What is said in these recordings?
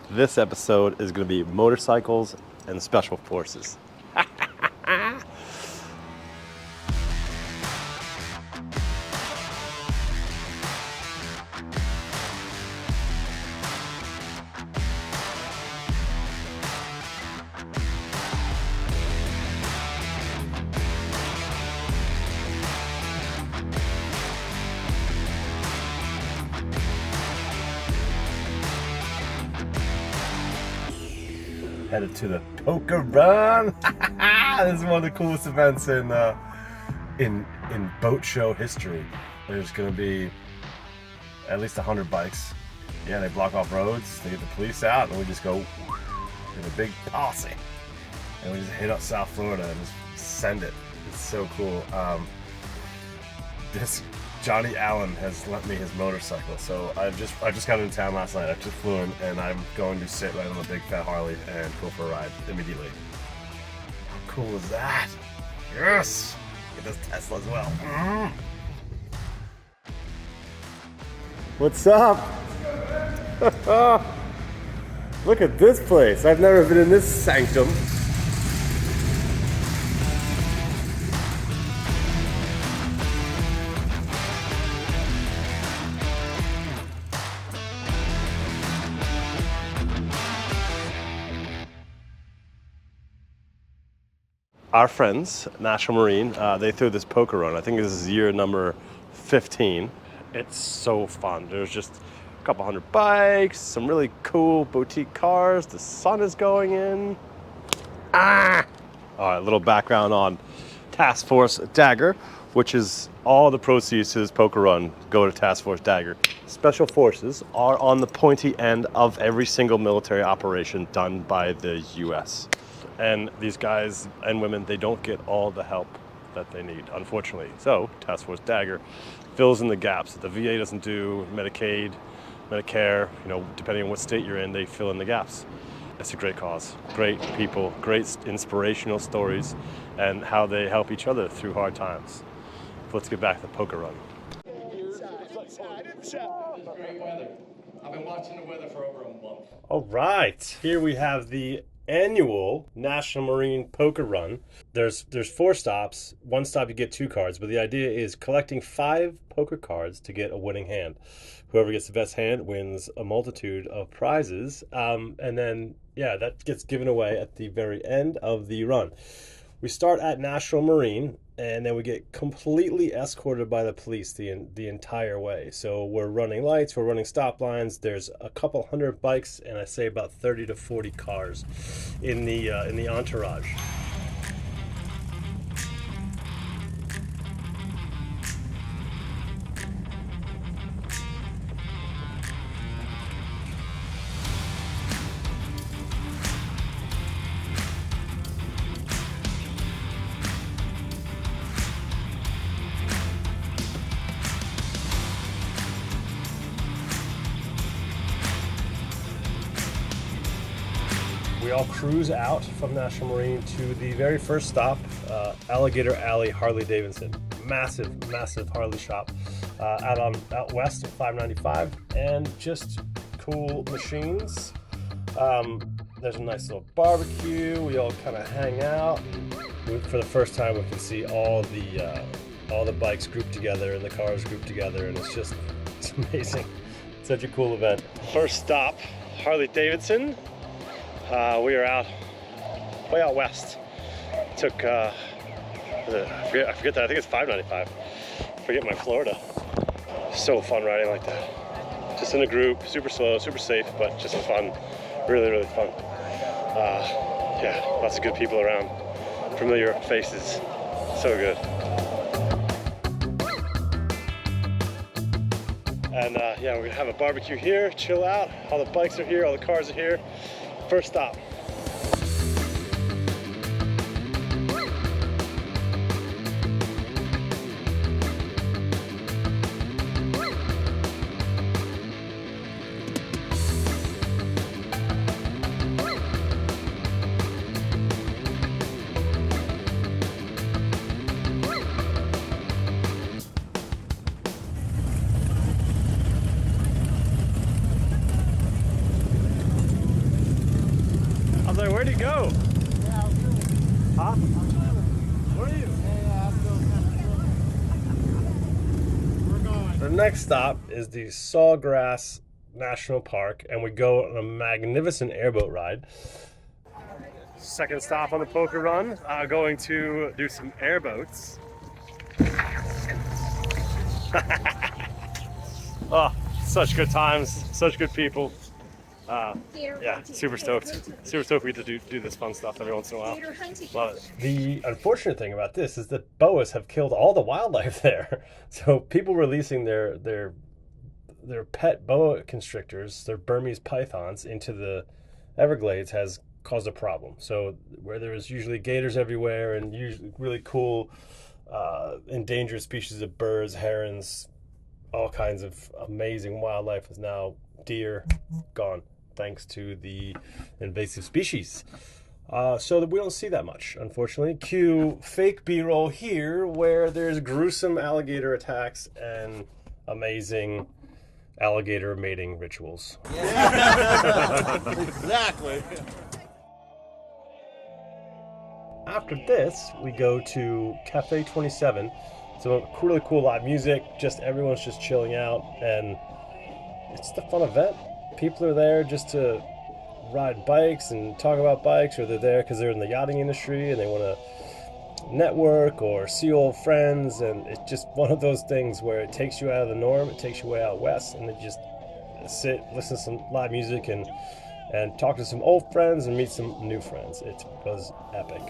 This episode is going to be motorcycles and special forces. Headed to the Poker Run. This is one of the coolest events in boat show history. There's going to be at least 100 bikes. Yeah, they block off roads. They get the police out, and we just go in a big posse, and we just hit up South Florida and just send it. It's so cool. This Johnny Allen has lent me his motorcycle, so I just got into town last night. I just flew in, and I'm going to sit right on the big fat Harley and go for a ride immediately. How cool is that? Yes! Get this Tesla as well. What's up? Look at this place. I've never been in this sanctum. Our friends, National Marine, they threw this poker run. I think this is year number 15. It's so fun. There's just a couple hundred bikes, some really cool boutique cars. The sun is going in. All right, a little background on Task Force Dagger, which is all the proceeds to this poker run go to Task Force Dagger. Special forces are on the pointy end of every single military operation done by the U.S. And these guys and women, they don't get all the help that they need, unfortunately. So Task Force Dagger fills in the gaps that the VA doesn't do, Medicaid, Medicare, depending on what state you're in, they fill in the gaps. It's a great cause, great people, great inspirational stories, and how they help each other through hard times. Let's get back to the poker run. Great weather. I've been watching the weather for over a month. All right, here we have the annual National Marine Poker Run. There's 4 stops. One stop you get 2 cards, but the idea is collecting 5 poker cards to get a winning hand. Whoever gets the best hand wins a multitude of prizes, and then that gets given away at the very end of the run. We start at National Marine, and then we get completely escorted by the police the entire way. So we're running lights, we're running stop lines. There's a couple hundred bikes, and I say about 30 to 40 cars in the entourage. We all cruise out from National Marine to the very first stop, Alligator Alley HarleyDavidson. Massive Harley shop out west at 595, and just cool machines. There's a nice little barbecue. We all kind of hang out. For the first time, we can see all the bikes grouped together and the cars grouped together, and it's amazing. It's such a cool event. First stop, Harley-Davidson. We are way out west. Took, I forget that, I think it's 595. Forget my Florida. So fun riding like that. Just in a group, super slow, super safe, but just fun. Really fun. Lots of good people around. Familiar faces. So good. And we're gonna have a barbecue here, chill out. All the bikes are here, all the cars are here. First stop. was like, where'd he go? Huh? Where are you? We're going. The next stop is the Sawgrass National Park, and we go on a magnificent airboat ride. Second stop on the poker run, going to do some airboats. Oh, such good times, such good people. Yeah, super stoked. Super stoked we get to do this fun stuff every once in a while. Love it. The unfortunate thing about this is that boas have killed all the wildlife there. So people releasing their pet boa constrictors, their Burmese pythons, into the Everglades has caused a problem. So where there's usually gators everywhere and usually really cool endangered species of birds, herons, all kinds of amazing wildlife is now deer gone, thanks to the invasive species. So that we don't see that much, unfortunately. Cue fake B-roll here, where there's gruesome alligator attacks and amazing alligator mating rituals. Yeah. Exactly. After this, we go to Cafe 27. Some really cool live music, just everyone's just chilling out, and it's the fun event. People are there just to ride bikes and talk about bikes, or they're there because they're in the yachting industry and they want to network or see old friends, and it's just one of those things where it takes you out of the norm, it takes you way out west, and they just sit, listen to some live music and talk to some old friends and meet some new friends. It was epic.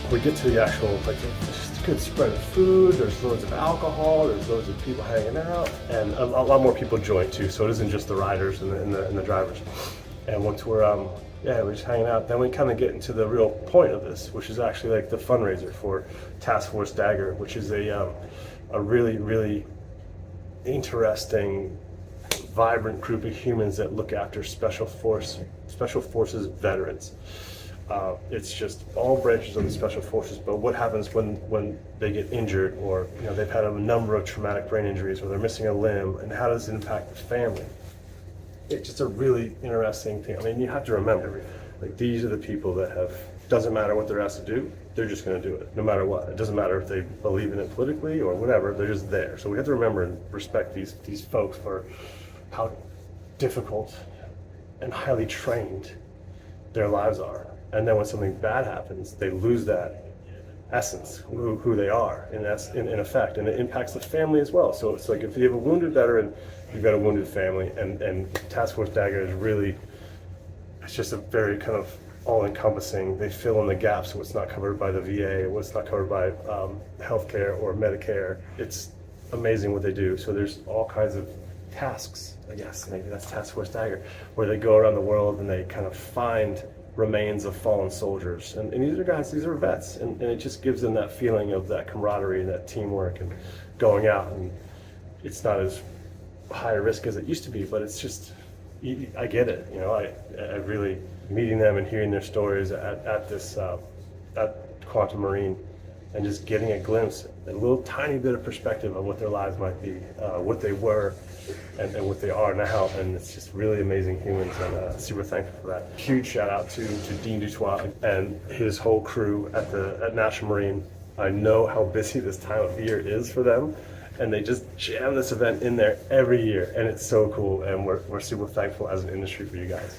We get to the actual, like, there's a good spread of food, there's loads of alcohol, there's loads of people hanging out, and a lot more people join too, so it isn't just the riders and the drivers. And once we're just hanging out, then we kind of get into the real point of this, which is actually like the fundraiser for Task Force Dagger, which is a really, really interesting, vibrant group of humans that look after special forces veterans. It's just all branches of the special forces, but what happens when they get injured, or they've had a number of traumatic brain injuries, or they're missing a limb, and how does it impact the family? It's just a really interesting thing. I mean, you have to remember, like, these are the people that doesn't matter what they're asked to do, they're just going to do it, no matter what. It doesn't matter if they believe in it politically or whatever, they're just there. So we have to remember and respect these folks for how difficult and highly trained their lives are. And then when something bad happens, they lose that essence, who they are, and that's in effect, and it impacts the family as well. So it's like, if you have a wounded veteran, you've got a wounded family, and Task Force Dagger is really, it's just a very kind of all-encompassing. They fill in the gaps, what's not covered by the VA, what's not covered by healthcare or Medicare. It's amazing what they do. So there's all kinds of tasks, I guess, maybe that's Task Force Dagger, where they go around the world and they kind of find remains of fallen soldiers, and these are vets, and it just gives them that feeling of that camaraderie, that teamwork, and going out. And it's not as high a risk as it used to be, but it's just, I get it. I really, meeting them and hearing their stories at this at Quantum Marine, and just getting a glimpse, a little tiny bit of perspective of what their lives might be, what they were, and what they are now. And it's just really amazing humans, and super thankful for that. Huge shout out to Dean Dutoit and his whole crew at National Marine. I know how busy this time of year is for them, and they just jam this event in there every year, and it's so cool, and we're super thankful as an industry for you guys.